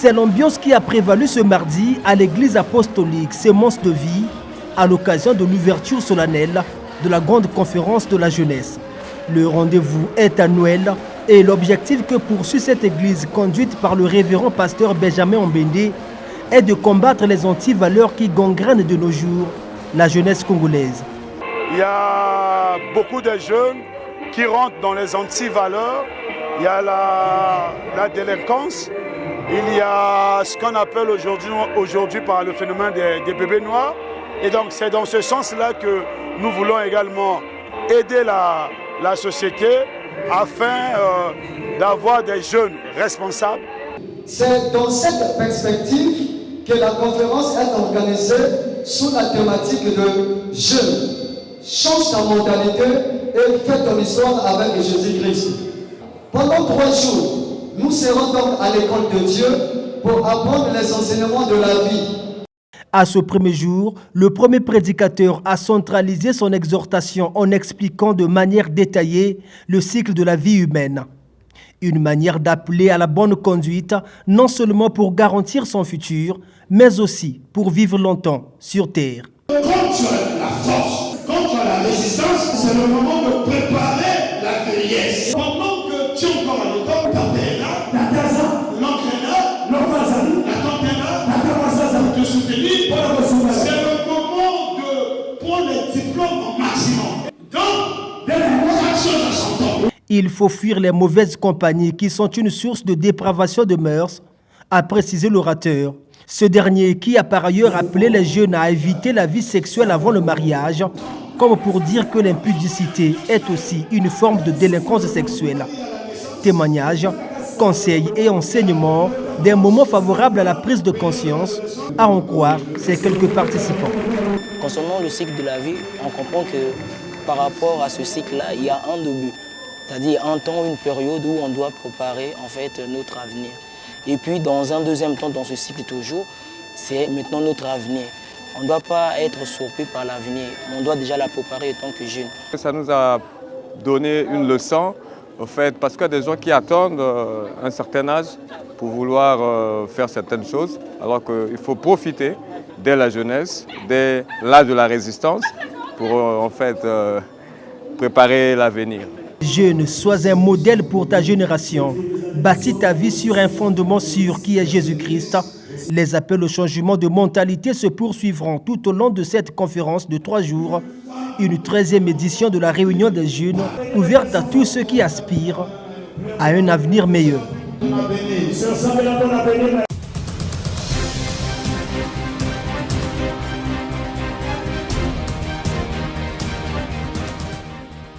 C'est l'ambiance qui a prévalu ce mardi à l'église apostolique Sémence de Vie à l'occasion de l'ouverture solennelle de la grande conférence de la jeunesse. Le rendez-vous est annuel et l'objectif que poursuit cette église conduite par le révérend pasteur Benjamin Ombende est de combattre les antivaleurs qui gangrènent de nos jours la jeunesse congolaise. Il y a beaucoup de jeunes qui rentrent dans les antivaleurs. Il y a la délinquance. Il y a ce qu'on appelle aujourd'hui par le phénomène des bébés noirs. Et donc c'est dans ce sens-là que nous voulons également aider la société afin d'avoir des jeunes responsables. C'est dans cette perspective que la conférence est organisée sous la thématique de jeunes. Change ta mentalité et fais ton histoire avec Jésus-Christ. Pendant 3 jours, nous serons donc à l'école de Dieu pour apprendre les enseignements de la vie. À ce premier jour, le premier prédicateur a centralisé son exhortation en expliquant de manière détaillée le cycle de la vie humaine. Une manière d'appeler à la bonne conduite, non seulement pour garantir son futur, mais aussi pour vivre longtemps sur terre. Quand tu as la force, quand tu as la résistance, c'est le moment de préparer la vieillesse. Pendant que tu es encore à l'école, ta père est là, ta casa, l'oncle est là, la tante est là, pour te soutenir. C'est le moment de prendre les diplômes au maximum. Donc, chaque chose à son temps. Il faut fuir les mauvaises compagnies qui sont une source de dépravation de mœurs, a précisé l'orateur. Ce dernier qui a par ailleurs appelé les jeunes à éviter la vie sexuelle avant le mariage, comme pour dire que l'impudicité est aussi une forme de délinquance sexuelle. Témoignages, conseils et enseignements des moments favorables à la prise de conscience, à en croire ces quelques participants. Concernant le cycle de la vie, on comprend que par rapport à ce cycle-là, il y a un début. C'est-à-dire un temps, une période où on doit préparer en fait notre avenir. Et puis dans un deuxième temps, dans ce cycle toujours, c'est maintenant notre avenir. On ne doit pas être surpris par l'avenir, on doit déjà la préparer en tant que jeune. Ça nous a donné une leçon, au fait, parce qu'il y a des gens qui attendent un certain âge pour vouloir faire certaines choses, alors qu'il faut profiter dès la jeunesse, dès l'âge de la résistance, pour en fait préparer l'avenir. Jeune, sois un modèle pour ta génération. Bâtis ta vie sur un fondement sûr qui est Jésus-Christ. Les appels au changement de mentalité se poursuivront tout au long de cette conférence de 3 jours. Une 13e édition de la réunion des jeunes, ouverte à tous ceux qui aspirent à un avenir meilleur.